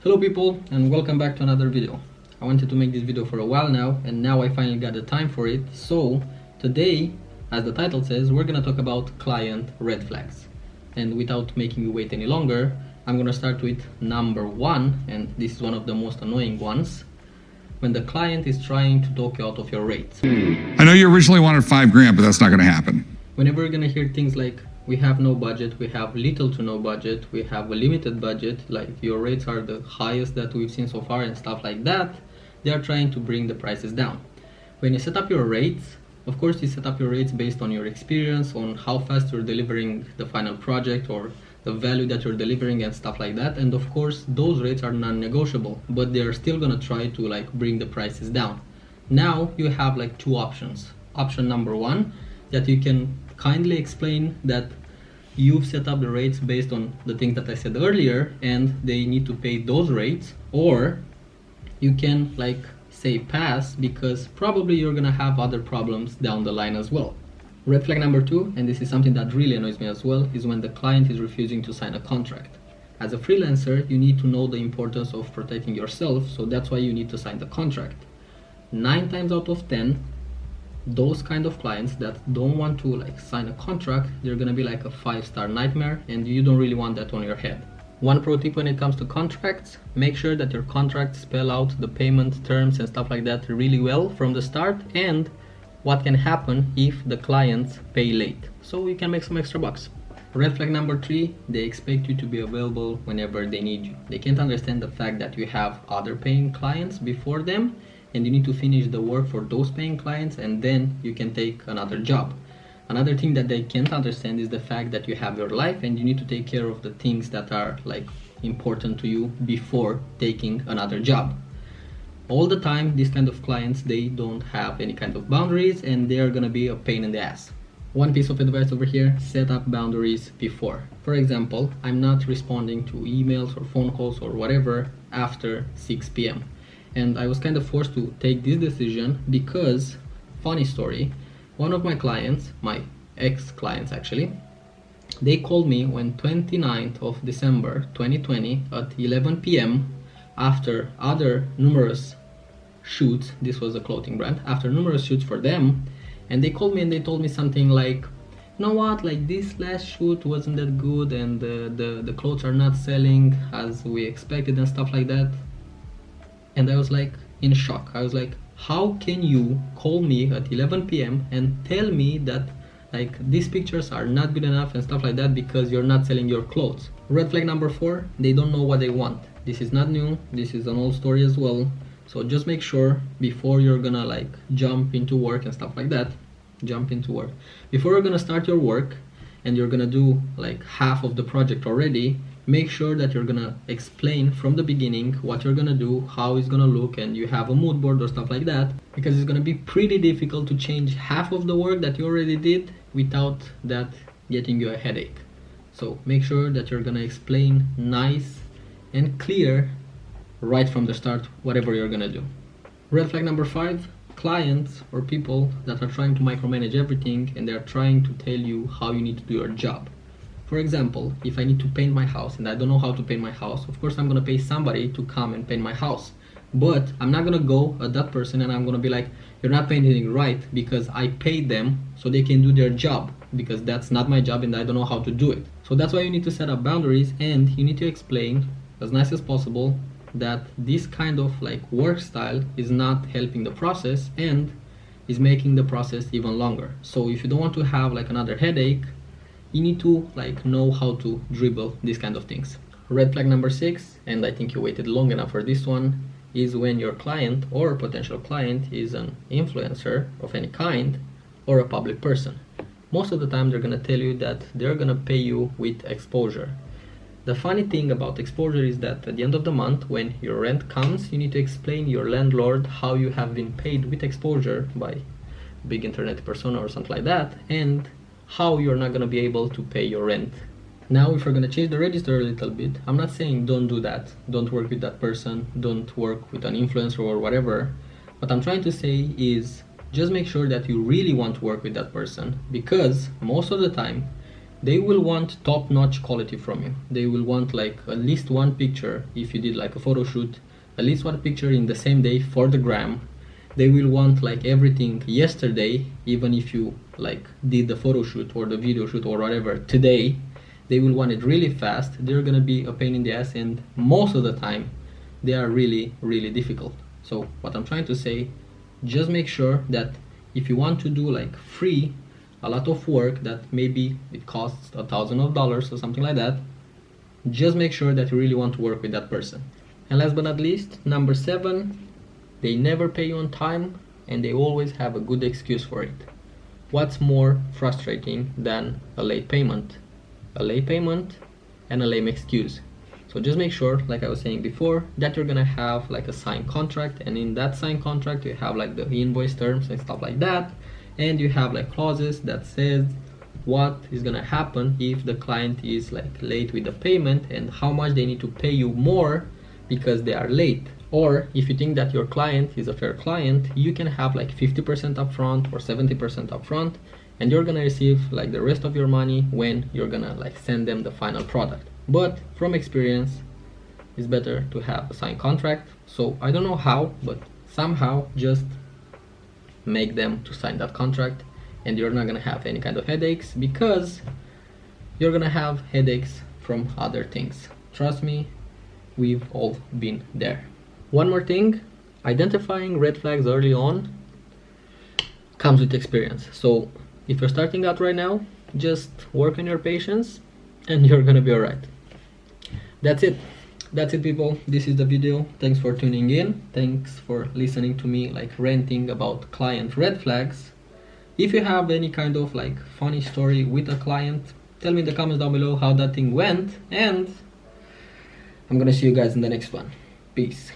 Hello people, and welcome back to another video. I wanted to make this video for a while now, and now I finally got the time for it. So today, as the title says, we're gonna talk about client red flags. And without making you wait any longer, I'm gonna start with number one, and this is one of the most annoying ones: when the client is trying to talk you out of your rates. I know you originally wanted $5,000, but that's not gonna happen. Whenever you're gonna hear things like, we have no budget, we have little to no budget, we have a limited budget, like your rates are the highest that we've seen so far and stuff like that, they are trying to bring the prices down. When you set up your rates, of course you set up your rates based on your experience, on how fast you're delivering the final project or the value that you're delivering and stuff like that, and of course those rates are non-negotiable, but they are still gonna try to bring the prices down. Now you have two options. Option number one, that you can kindly explain that you've set up the rates based on the things that I said earlier and they need to pay those rates, or you can say pass because probably you're gonna have other problems down the line as well. Red flag number two, and this is something that really annoys me as well, is when the client is refusing to sign a contract. As a freelancer, you need to know the importance of protecting yourself, so that's why you need to sign the contract. 9 times out of 10, those kind of clients that don't want to sign a contract, they're gonna be like a 5-star nightmare, and you don't really want that on your head. One pro tip when it comes to contracts: make sure that your contracts spell out the payment terms and stuff like that really well from the start, and what can happen if the clients pay late, so you can make some extra bucks. Red flag number 3, they expect you to be available whenever they need you. They can't understand the fact that you have other paying clients before them and you need to finish the work for those paying clients, and then you can take another job. Another thing that they can't understand is the fact that you have your life and you need to take care of the things that are important to you before taking another job. All the time, these kind of clients, they don't have any kind of boundaries and they are gonna be a pain in the ass. One piece of advice over here: set up boundaries before. For example, I'm not responding to emails or phone calls or whatever after 6 p.m. And I was kind of forced to take this decision because, funny story, one of my clients, my ex-clients actually, they called me on 29th of December 2020 at 11 p.m. after other numerous shoots. This was a clothing brand. After numerous shoots for them, and they called me and they told me something like, you know what, this last shoot wasn't that good and the clothes are not selling as we expected and stuff like that. And I was in shock. I was like, how can you call me at 11 p.m. and tell me that these pictures are not good enough and stuff like that because you're not selling your clothes? Red flag number 4, they don't know what they want. This is not new, this is an old story as well. So just make sure before you're gonna jump into work and stuff like that, before you're gonna start your work and you're gonna do half of the project already, make sure that you're gonna explain from the beginning what you're gonna do, how it's gonna look, and you have a mood board or stuff like that, because it's gonna be pretty difficult to change half of the work that you already did without that getting you a headache. So make sure that you're gonna explain nice and clear right from the start whatever you're gonna do. Red flag number 5, clients or people that are trying to micromanage everything and they're trying to tell you how you need to do your job. For example, if I need to paint my house and I don't know how to paint my house, of course I'm gonna pay somebody to come and paint my house. But I'm not gonna go at that person and I'm gonna be like, you're not painting it right, because I paid them so they can do their job, because that's not my job and I don't know how to do it. So that's why you need to set up boundaries, and you need to explain as nice as possible that this kind of work style is not helping the process and is making the process even longer. So if you don't want to have another headache, you need to know how to dribble these kind of things. Red flag number 6, and I think you waited long enough for this one, is when your client or potential client is an influencer of any kind or a public person. Most of the time they're gonna tell you that they're gonna pay you with exposure. The funny thing about exposure is that at the end of the month, when your rent comes, you need to explain your landlord how you have been paid with exposure by a big internet persona or something like that, and how you're not going to be able to pay your rent. Now, if you're going to change the register a little bit, I'm not saying don't do that, don't work with that person, don't work with an influencer or whatever. What I'm trying to say is just make sure that you really want to work with that person, because most of the time they will want top-notch quality from you. They will want like at least one picture. If you did like a photo shoot, at least one picture in the same day for the gram. They will want like everything yesterday, even if you like did the photo shoot or the video shoot or whatever today. They will want it really fast. They're gonna be a pain in the ass, and most of the time they are really, really difficult. So what I'm trying to say, just make sure that if you want to do like free, a lot of work that maybe it costs $1,000 or something like that, just make sure that you really want to work with that person. And last but not least, number 7, they never pay you on time and they always have a good excuse for it. What's more frustrating than a late payment? A late payment and a lame excuse. So just make sure, like I was saying before, that you're gonna have like a signed contract, and in that signed contract you have like the invoice terms and stuff like that, and you have like clauses that says what is gonna happen if the client is like late with the payment and how much they need to pay you more because they are late. Or if you think that your client is a fair client, you can have like 50% upfront or 70% upfront, and you're gonna receive like the rest of your money when you're gonna like send them the final product. But from experience, it's better to have a signed contract. So I don't know how, but somehow just make them to sign that contract, and you're not gonna have any kind of headaches, because you're gonna have headaches from other things. Trust me, we've all been there. One more thing, identifying red flags early on comes with experience. So if you're starting out right now, just work on your patience and you're gonna be alright. That's it people. This is the video. Thanks for tuning in. Thanks for listening to me like ranting about client red flags. If you have any kind of like funny story with a client, tell me in the comments down below how that thing went, and I'm gonna see you guys in the next one. Peace.